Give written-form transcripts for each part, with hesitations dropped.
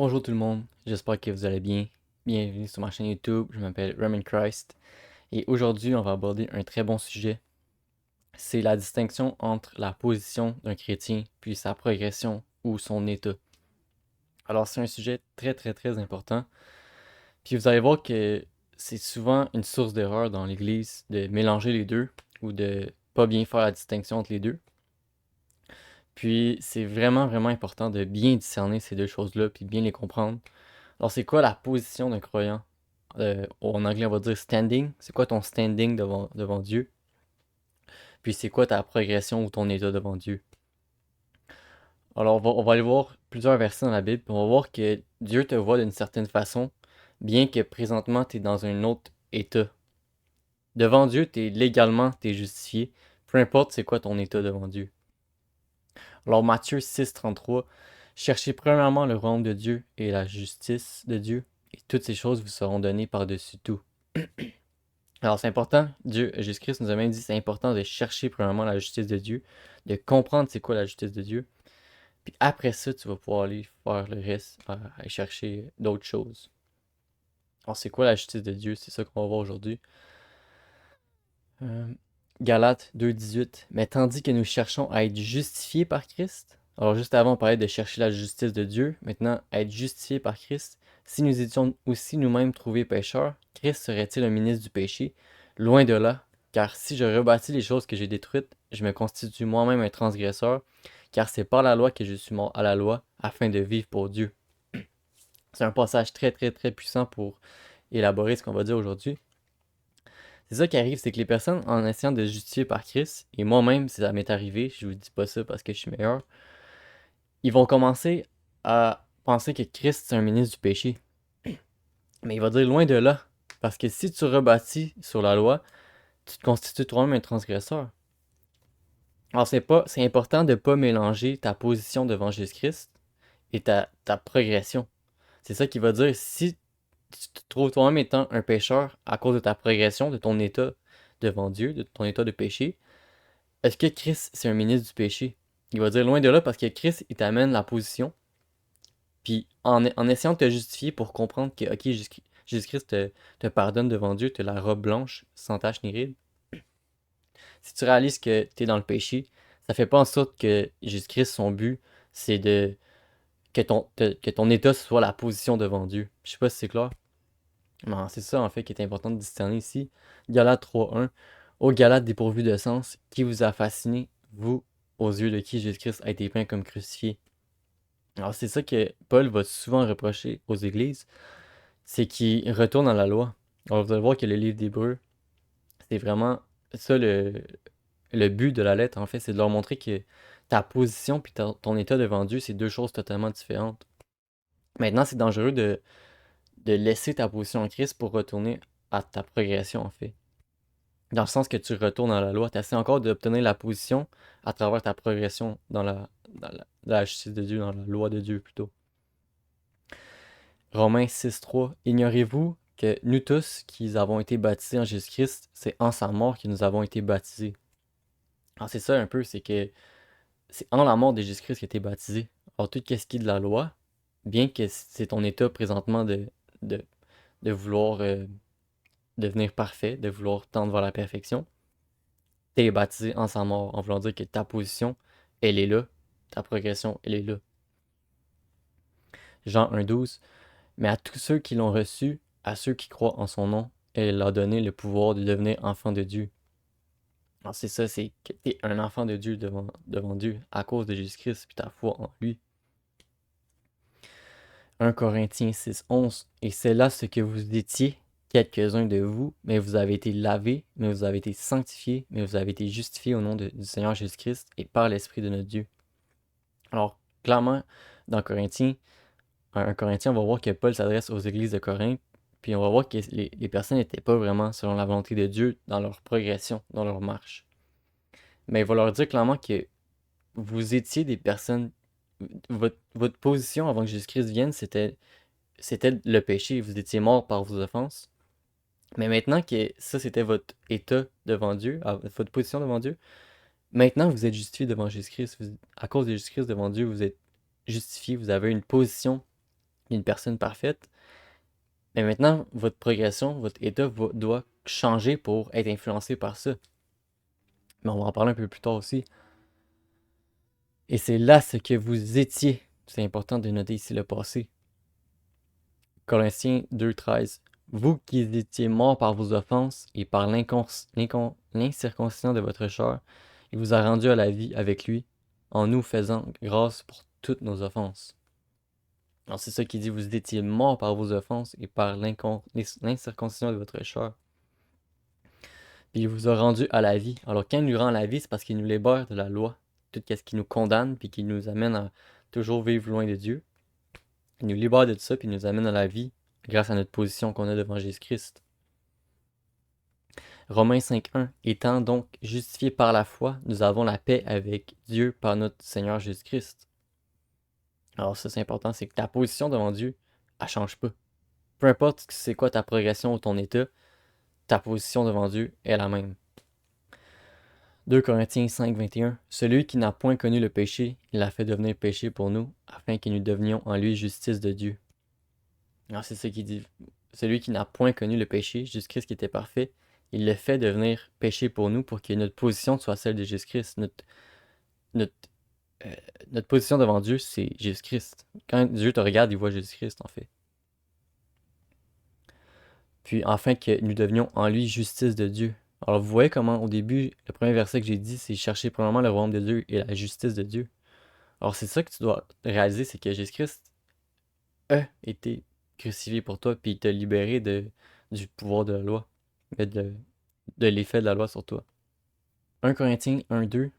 Bonjour tout le monde, j'espère que vous allez bien. Bienvenue sur ma chaîne YouTube, je m'appelle Roman Christ et aujourd'hui on va aborder un très bon sujet. C'est la distinction entre la position d'un chrétien puis sa progression ou son état. Alors c'est un sujet très très très important. Puis vous allez voir que c'est souvent une source d'erreur dans l'Église de mélanger les deux ou de pas bien faire la distinction entre les deux. Puis c'est vraiment vraiment important de bien discerner ces deux choses-là puis de bien les comprendre. Alors, c'est quoi la position d'un croyant? En anglais, on va dire standing. C'est quoi ton standing devant Dieu? Puis, c'est quoi ta progression ou ton état devant Dieu? Alors, on va aller voir plusieurs versets dans la Bible, puis on va voir que Dieu te voit d'une certaine façon, bien que présentement, tu es dans un autre état. Devant Dieu, t'es justifié, peu importe c'est quoi ton état devant Dieu. Alors, Matthieu 6,33, cherchez premièrement le royaume de Dieu et la justice de Dieu, et toutes ces choses vous seront données par-dessus tout. Alors, c'est important. Jésus-Christ nous a même dit, c'est important de chercher premièrement la justice de Dieu, de comprendre c'est quoi la justice de Dieu. Puis après ça, tu vas pouvoir aller faire le reste, aller chercher d'autres choses. Alors, c'est quoi la justice de Dieu? C'est ça qu'on va voir aujourd'hui. Euh, Galates 2,18. Mais tandis que nous cherchons à être justifiés par Christ, alors juste avant on parlait de chercher la justice de Dieu, maintenant à être justifiés par Christ, si nous étions aussi nous-mêmes trouvés pécheurs, Christ serait-il un ministre du péché? Loin de là, car si je rebâtis les choses que j'ai détruites, je me constitue moi-même un transgresseur, car c'est par la loi que je suis mort à la loi, afin de vivre pour Dieu. C'est un passage très très très puissant pour élaborer ce qu'on va dire aujourd'hui. C'est ça qui arrive, c'est que les personnes, en essayant de se justifier par Christ, et moi-même, ça m'est arrivé, je vous dis pas ça parce que je suis meilleur, ils vont commencer à penser que Christ, c'est un ministre du péché. Mais il va dire loin de là. Parce que si tu rebâtis sur la loi, tu te constitues toi-même un transgresseur. Alors, c'est important de ne pas mélanger ta position devant Jésus-Christ et ta progression. C'est ça qui va dire si tu te trouves toi-même étant un pécheur à cause de ta progression, de ton état devant Dieu, de ton état de péché, est-ce que Christ, c'est un ministre du péché? Il va dire loin de là parce que Christ, il t'amène la position. Puis en essayant de te justifier pour comprendre que, ok, Jésus-Christ te pardonne devant Dieu, te la robe blanche, sans tache ni ride. Si tu réalises que tu es dans le péché, ça fait pas en sorte que Jésus-Christ, son but, c'est que ton état soit la position devant Dieu. Je sais pas si c'est clair. Non, c'est ça en fait qui est important de discerner ici. Galates 3.1. Ô Galates dépourvus de sens, qui vous a fasciné, vous, aux yeux de qui Jésus-Christ a été peint comme crucifié. Alors c'est ça que Paul va souvent reprocher aux églises, c'est qu'ils retournent à la loi. Alors vous allez voir que le livre d'Hébreux, c'est vraiment ça le but de la lettre en fait, c'est de leur montrer que ta position puis ton état devant Dieu, c'est deux choses totalement différentes. Maintenant, c'est dangereux de laisser ta position en Christ pour retourner à ta progression en fait. Dans le sens que tu retournes à la loi, tu essaies encore d'obtenir la position à travers ta progression dans la justice de Dieu, dans la loi de Dieu plutôt. Romains 6.3. Ignorez-vous que nous tous qui avons été baptisés en Jésus-Christ, c'est en sa mort que nous avons été baptisés. Alors c'est ça un peu, c'est que c'est en la mort de Jésus-Christ qui a été baptisé. Alors tout ce qui est de la loi, bien que c'est ton état présentement de, de vouloir devenir parfait, de vouloir tendre vers la perfection, t'es baptisé en sa mort, en voulant dire que ta position, elle est là, ta progression, elle est là. Jean 1.12. Mais à tous ceux qui l'ont reçu, à ceux qui croient en son nom, elle a donné le pouvoir de devenir enfant de Dieu. Alors c'est ça, c'est que tu es un enfant de Dieu devant Dieu à cause de Jésus-Christ et ta foi en lui. 1 Corinthiens 6.11. Et c'est là ce que vous étiez, quelques-uns de vous, mais vous avez été lavés, mais vous avez été sanctifiés, mais vous avez été justifiés au nom du Seigneur Jésus-Christ et par l'Esprit de notre Dieu. Alors, clairement, dans Corinthiens, 1 Corinthiens, on va voir que Paul s'adresse aux églises de Corinthe, puis on va voir que les personnes n'étaient pas vraiment selon la volonté de Dieu dans leur progression, dans leur marche. Mais il va leur dire clairement que vous étiez des personnes, votre position avant que Jésus-Christ vienne, c'était le péché, vous étiez mort par vos offenses. Mais maintenant que ça, c'était votre état devant Dieu, votre position devant Dieu, maintenant vous êtes justifié devant Jésus-Christ. À cause de Jésus-Christ devant Dieu, vous êtes justifié, vous avez une position une personne parfaite. Mais maintenant, votre progression, votre état doit changer pour être influencé par ça. Mais on va en parler un peu plus tard aussi. Et c'est là ce que vous étiez. C'est important de noter ici le passé. Colossiens 2,13. Vous qui étiez morts par vos offenses et par l'incirconcision de votre chair, il vous a rendu à la vie avec lui, en nous faisant grâce pour toutes nos offenses. Alors c'est ça qui dit, vous étiez morts par vos offenses et par l'incirconcision de votre chair. Puis il vous a rendu à la vie. Alors quand il nous rend à la vie, c'est parce qu'il nous libère de la loi, tout ce qui nous condamne, puis qui nous amène à toujours vivre loin de Dieu. Il nous libère de tout ça, puis il nous amène à la vie grâce à notre position qu'on a devant Jésus-Christ. Romains 5,1. Étant donc justifiés par la foi, nous avons la paix avec Dieu par notre Seigneur Jésus-Christ. Alors ça, c'est important, c'est que ta position devant Dieu, elle change pas. Peu importe c'est quoi ta progression ou ton état, ta position devant Dieu est la même. 2 Corinthiens 5,21. Celui qui n'a point connu le péché, il l'a fait devenir péché pour nous, afin que nous devenions en lui justice de Dieu. Alors c'est ça qui dit. Celui qui n'a point connu le péché, Jésus-Christ qui était parfait, il le fait devenir péché pour nous, pour que notre position soit celle de Jésus-Christ. Notre, notre position devant Dieu, c'est Jésus-Christ. Quand Dieu te regarde, il voit Jésus-Christ, en fait. Puis, afin que nous devenions en lui justice de Dieu. Alors, vous voyez comment, au début, le premier verset que j'ai dit, c'est chercher premièrement le royaume de Dieu et la justice de Dieu. Alors, c'est ça que tu dois réaliser, c'est que Jésus-Christ a été crucifié pour toi, puis il t'a libéré du pouvoir de la loi, de l'effet de la loi sur toi. 1 Corinthiens 1,2.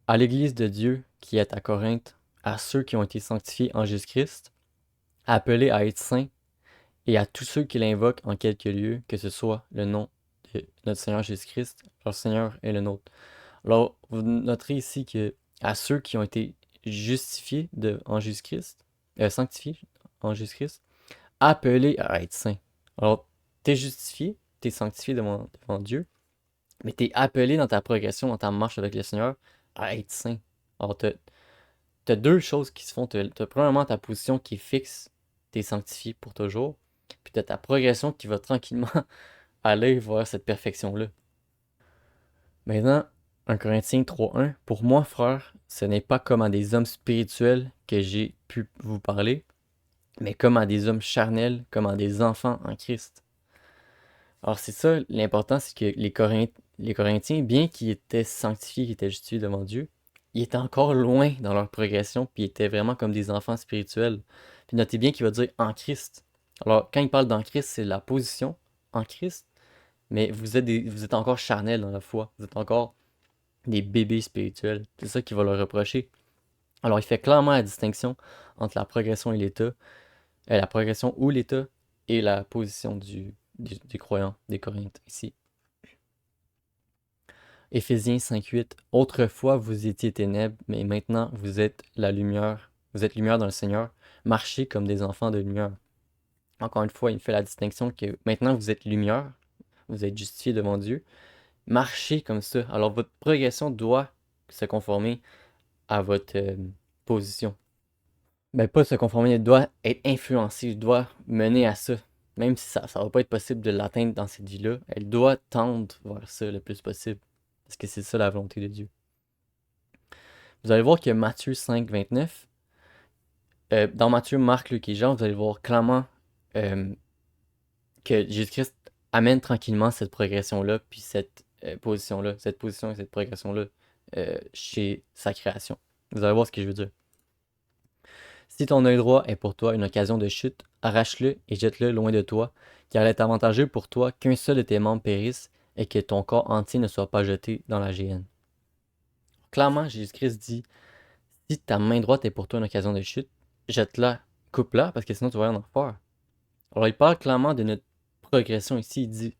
À l'Église de Dieu qui est à Corinthe, à ceux qui ont été sanctifiés en Jésus-Christ, appelés à être saints, et à tous ceux qui l'invoquent en quelque lieu, que ce soit le nom de notre Seigneur Jésus-Christ, leur Seigneur et le nôtre. Alors, vous noterez ici que à ceux qui ont été justifiés en Jésus-Christ, sanctifiés en Jésus-Christ, appelés à être saints. Alors, t'es justifié, t'es sanctifié devant Dieu, mais t'es appelé dans ta progression, dans ta marche avec le Seigneur, à être saint. Alors, t'as deux choses qui se font. T'as premièrement ta position qui est fixe, t'es sanctifié pour toujours, puis t'as ta progression qui va tranquillement aller vers cette perfection-là. Maintenant, 1 Corinthiens 3,1. Pour moi, frère, ce n'est pas comme à des hommes spirituels que j'ai pu vous parler, mais comme à des hommes charnels, comme à des enfants en Christ. Alors c'est ça, l'important, c'est que les Corinthiens, bien qu'ils étaient sanctifiés, qu'ils étaient justifiés devant Dieu, ils étaient encore loin dans leur progression, puis ils étaient vraiment comme des enfants spirituels. Puis notez bien qu'il va dire en Christ. Alors quand il parle d'en Christ, c'est la position en Christ, mais vous êtes encore charnels dans la foi, vous êtes encore des bébés spirituels. C'est ça qu'il va leur reprocher. Alors il fait clairement la distinction entre la progression et l'état, la progression ou l'état, et la position des croyants, des Corinthes, ici. Éphésiens 5,8. Autrefois, vous étiez ténèbres, mais maintenant, vous êtes la lumière. Vous êtes lumière dans le Seigneur. Marchez comme des enfants de lumière. Encore une fois, il fait la distinction que maintenant, vous êtes lumière. Vous êtes justifiés devant Dieu. Marchez comme ça. Alors, votre progression doit se conformer à votre position. Ben, pas se conformer, elle doit être influencée, elle doit mener à ça. Même si ça ne va pas être possible de l'atteindre dans cette vie-là, elle doit tendre vers ça le plus possible. Parce que c'est ça la volonté de Dieu. Vous allez voir que Matthieu 5, 29, dans Matthieu, Marc, Luc et Jean, vous allez voir clairement que Jésus-Christ amène tranquillement cette progression-là, puis cette position-là, cette position et cette progression-là chez sa création. Vous allez voir ce que je veux dire. Si ton œil droit est pour toi une occasion de chute, arrache-le et jette-le loin de toi, car il est avantageux pour toi qu'un seul de tes membres périsse et que ton corps entier ne soit pas jeté dans la géhenne. Clairement, Jésus-Christ dit, si ta main droite est pour toi une occasion de chute, jette-la, coupe-la, parce que sinon tu vas en enfer. Alors il parle clairement de notre progression ici. Il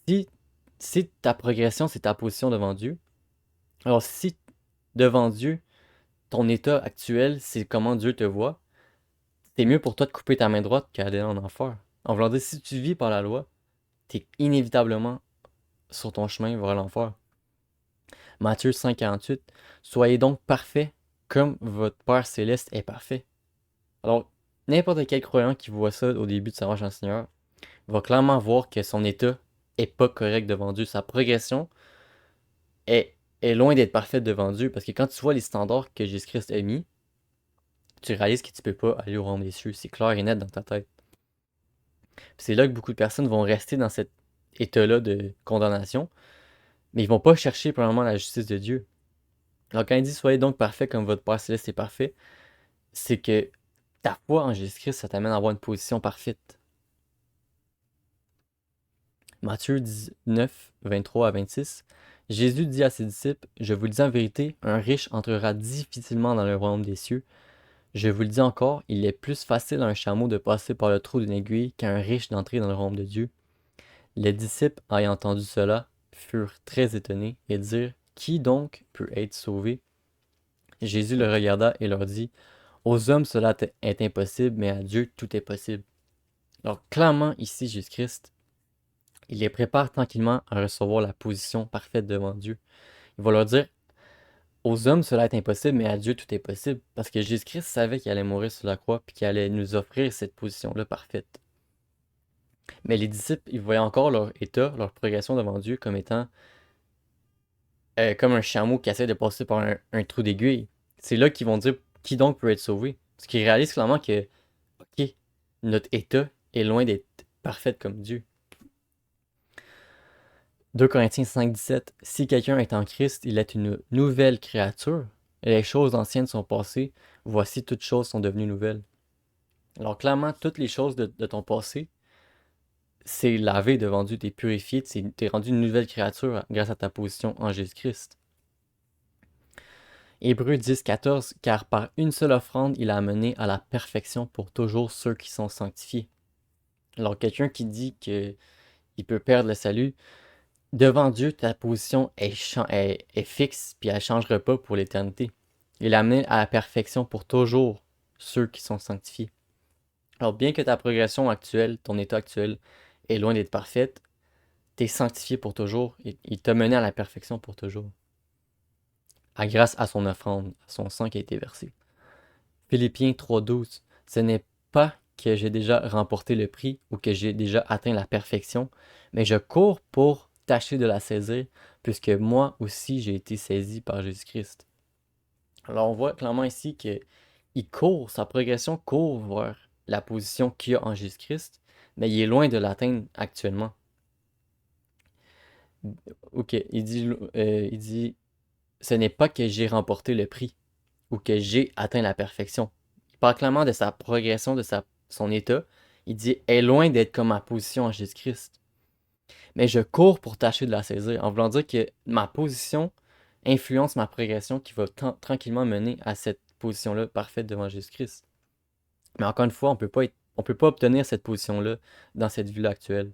dit, si ta progression c'est ta position devant Dieu, alors si devant Dieu, ton état actuel, c'est comment Dieu te voit, c'est mieux pour toi de couper ta main droite qu'aller en enfer. En voulant dire, si tu vis par la loi, t'es inévitablement sur ton chemin vers l'enfer. Matthieu 5,48. Soyez donc parfaits comme votre Père céleste est parfait. Alors, n'importe quel croyant qui voit ça au début de sa marche dans le Seigneur va clairement voir que son état est pas correct devant Dieu. Sa progression est loin d'être parfaite devant Dieu, parce que quand tu vois les standards que Jésus-Christ a mis, tu réalises que tu peux pas aller au royaume des cieux. C'est clair et net dans ta tête. Puis c'est là que beaucoup de personnes vont rester dans cet état-là de condamnation, mais ils vont pas chercher premièrement la justice de Dieu. Alors quand il dit soyez donc parfaits comme votre Père céleste est parfait, c'est que ta foi en Jésus-Christ, ça t'amène à avoir une position parfaite. Matthieu 19, 23 à 26. Jésus dit à ses disciples, je vous le dis en vérité, un riche entrera difficilement dans le royaume des cieux. Je vous le dis encore, il est plus facile à un chameau de passer par le trou d'une aiguille qu'à un riche d'entrer dans le royaume de Dieu. Les disciples, ayant entendu cela, furent très étonnés et dirent, qui donc peut être sauvé? Jésus le regarda et leur dit, aux hommes cela est impossible, mais à Dieu tout est possible. Alors clairement ici, Jésus-Christ, il les prépare tranquillement à recevoir la position parfaite devant Dieu. Il va leur dire, aux hommes cela est impossible, mais à Dieu tout est possible, parce que Jésus-Christ savait qu'il allait mourir sur la croix, puis qu'il allait nous offrir cette position-là parfaite. Mais les disciples, ils voyaient encore leur état, leur progression devant Dieu comme étant comme un chameau qui essaie de passer par un trou d'aiguille. C'est là qu'ils vont dire qui donc peut être sauvé. Parce qu'ils réalisent clairement que, ok, notre état est loin d'être parfait comme Dieu. 2 Corinthiens 5,17. Si quelqu'un est en Christ, il est une nouvelle créature. Les choses anciennes sont passées. Voici toutes choses sont devenues nouvelles. Alors clairement, toutes les choses de ton passé, c'est lavé devant Dieu, t'es purifié, t'es rendu une nouvelle créature grâce à ta position en Jésus-Christ. Hébreux 10, 14. Car par une seule offrande, il a amené à la perfection pour toujours ceux qui sont sanctifiés. Alors quelqu'un qui dit qu'il peut perdre le salut, devant Dieu, ta position est fixe, puis elle ne changera pas pour l'éternité. Il a amené à la perfection pour toujours ceux qui sont sanctifiés. Alors bien que ta progression actuelle, ton état actuel, est loin d'être parfaite, tu es sanctifié pour toujours, et il t'a mené à la perfection pour toujours. À grâce à son offrande, à son sang qui a été versé. Philippiens 3,12. Ce n'est pas que j'ai déjà remporté le prix ou que j'ai déjà atteint la perfection, mais je cours pour tâcher de la saisir, puisque moi aussi j'ai été saisi par Jésus-Christ. Alors on voit clairement ici qu'il court, sa progression court vers la position qu'il a en Jésus-Christ, mais il est loin de l'atteindre actuellement. Ok, il dit, ce n'est pas que j'ai remporté le prix ou que j'ai atteint la perfection. Il parle clairement de sa progression, de son état. Il dit, est loin d'être comme ma position en Jésus-Christ. Mais je cours pour tâcher de la saisir, en voulant dire que ma position influence ma progression qui va tranquillement mener à cette position-là parfaite devant Jésus-Christ. Mais encore une fois, on peut pas obtenir cette position-là dans cette vie-là actuelle.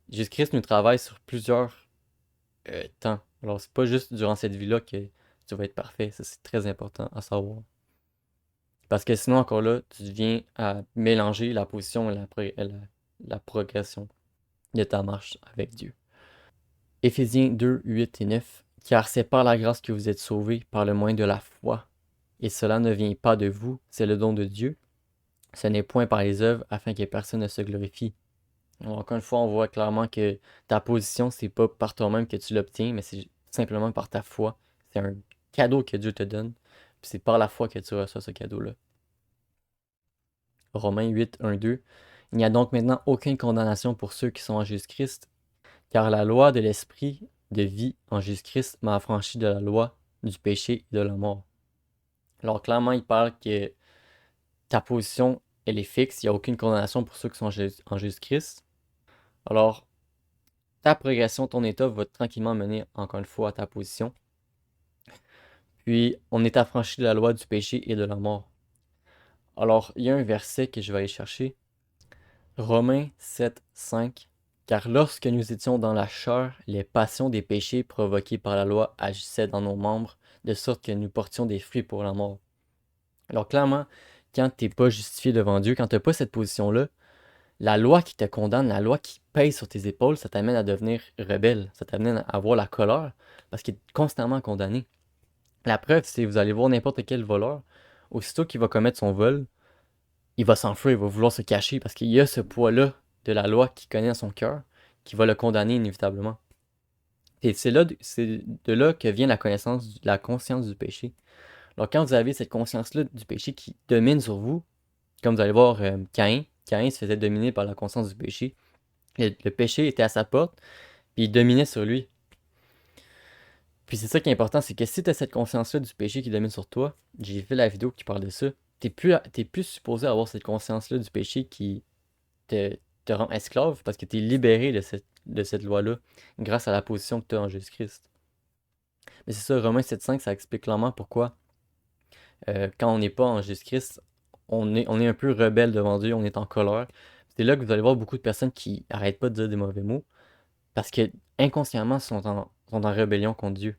Jésus-Christ nous travaille sur plusieurs temps. Alors, c'est pas juste durant cette vie-là que tu vas être parfait. Ça, c'est très important à savoir. Parce que sinon, encore là, tu viens à mélanger la position et la progression de ta marche avec Dieu. Éphésiens 2, 8 et 9. Car c'est par la grâce que vous êtes sauvés, par le moyen de la foi. Et cela ne vient pas de vous, c'est le don de Dieu. Ce n'est point par les œuvres, afin que personne ne se glorifie. Alors, encore une fois, on voit clairement que ta position, c'est pas par toi-même que tu l'obtiens, mais c'est simplement par ta foi. C'est un cadeau que Dieu te donne. Puis c'est par la foi que tu reçois ce cadeau-là. Romains 8, 1, 2. Il n'y a donc maintenant aucune condamnation pour ceux qui sont en Jésus-Christ, car la loi de l'esprit de vie en Jésus-Christ m'a affranchi de la loi du péché et de la mort. Alors clairement, il parle que ta position, elle est fixe, il n'y a aucune condamnation pour ceux qui sont en Jésus-Christ. Alors, ta progression, ton état va tranquillement mener encore une fois à ta position. Puis, on est affranchi de la loi du péché et de la mort. Alors, il y a un verset que je vais aller chercher. Romains 7, 5. Car lorsque nous étions dans la chair, les passions des péchés provoqués par la loi agissaient dans nos membres, de sorte que nous portions des fruits pour la mort. Alors clairement, quand tu n'es pas justifié devant Dieu, quand tu n'as pas cette position-là, la loi qui te condamne, la loi qui pèse sur tes épaules, ça t'amène à devenir rebelle, ça t'amène à avoir la colère, parce qu'il est constamment condamné. La preuve, c'est que vous allez voir n'importe quel voleur, aussitôt qu'il va commettre son vol, il va s'enfuir, il va vouloir se cacher parce qu'il y a ce poids-là de la loi qu'il connaît dans son cœur qui va le condamner inévitablement. Et c'est de là que vient la conscience du péché. Alors quand vous avez cette conscience-là du péché qui domine sur vous, comme vous allez voir Caïn se faisait dominer par la conscience du péché. Le péché était à sa porte, puis il dominait sur lui. Puis c'est ça qui est important, c'est que si tu as cette conscience-là du péché qui domine sur toi, j'ai fait la vidéo qui parle de ça, t'es plus supposé avoir cette conscience-là du péché qui te, te rend esclave parce que tu es libéré de cette loi-là grâce à la position que tu as en Jésus-Christ. Mais c'est ça, Romains 7,5, ça explique clairement pourquoi quand on n'est pas en Jésus-Christ, on est un peu rebelle devant Dieu, on est en colère. C'est là que vous allez voir beaucoup de personnes qui arrêtent pas de dire des mauvais mots parce que inconsciemment sont en rébellion contre Dieu.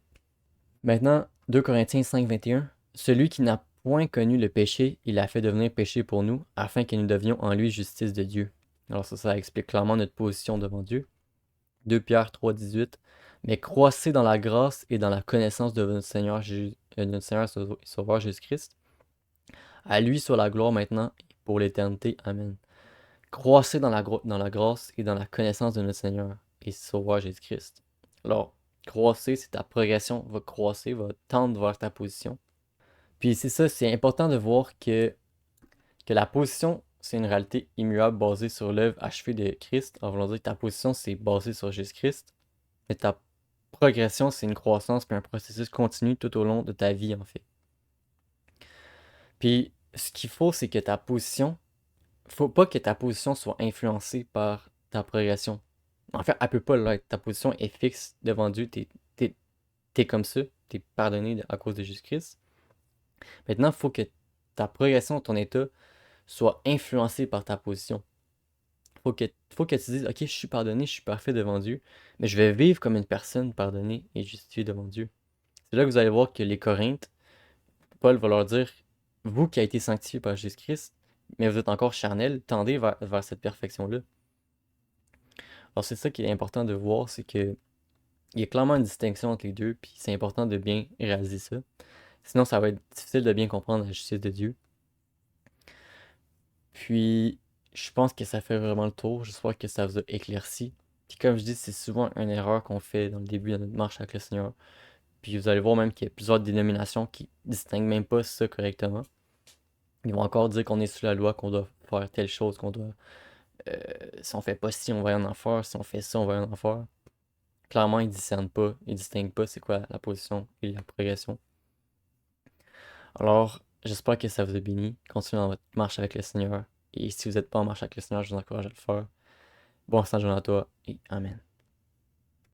Maintenant, 2 Corinthiens 5,21. Celui qui n'a point connu le péché, il a fait devenir péché pour nous, afin que nous devions en lui justice de Dieu. Alors ça explique clairement notre position devant Dieu. 2 Pierre 3,18. Mais croissez dans la grâce et dans la connaissance de notre Seigneur et Sauveur Jésus-Christ. À lui soit la gloire maintenant et pour l'éternité. Amen. Croissez dans la grâce et dans la connaissance de notre Seigneur et Sauveur Jésus-Christ. Alors, croissez, c'est ta progression va croître, va tendre vers ta position. Puis c'est ça, c'est important de voir que la position, c'est une réalité immuable basée sur l'œuvre achevée de Christ. En voulant dire que ta position, c'est basé sur Jésus-Christ. Mais ta progression, c'est une croissance puis un processus continu tout au long de ta vie, en fait. Puis ce qu'il faut, c'est que faut pas que ta position soit influencée par ta progression. En fait, elle peut pas l'être. Ta position est fixe devant Dieu. T'es comme ça. T'es pardonné à cause de Jésus-Christ. Maintenant, il faut que ta progression, ton état, soit influencé par ta position. Faut que tu dises, ok, je suis pardonné, je suis parfait devant Dieu, mais je vais vivre comme une personne pardonnée et justifiée devant Dieu. C'est là que vous allez voir que les Corinthes, Paul va leur dire, vous qui avez été sanctifiés par Jésus-Christ, mais vous êtes encore charnel, tendez vers cette perfection-là. Alors c'est ça qui est important de voir, c'est que il y a clairement une distinction entre les deux, puis c'est important de bien réaliser ça. Sinon, ça va être difficile de bien comprendre la justice de Dieu. Puis, je pense que ça fait vraiment le tour. J'espère que ça vous a éclairci. Puis comme je dis, c'est souvent une erreur qu'on fait dans le début de notre marche avec le Seigneur. Puis vous allez voir même qu'il y a plusieurs dénominations qui distinguent même pas ça correctement. Ils vont encore dire qu'on est sous la loi, qu'on doit faire telle chose, qu'on doit... euh, si on fait pas ci, on va en enfer. Si on fait ça, on va en enfer. Clairement, ils discernent pas. Ils distinguent pas c'est quoi la position et la progression. Alors, j'espère que ça vous a béni. Continuez dans votre marche avec le Seigneur. Et si vous n'êtes pas en marche avec le Seigneur, je vous encourage à le faire. Bon sang à toi et Amen.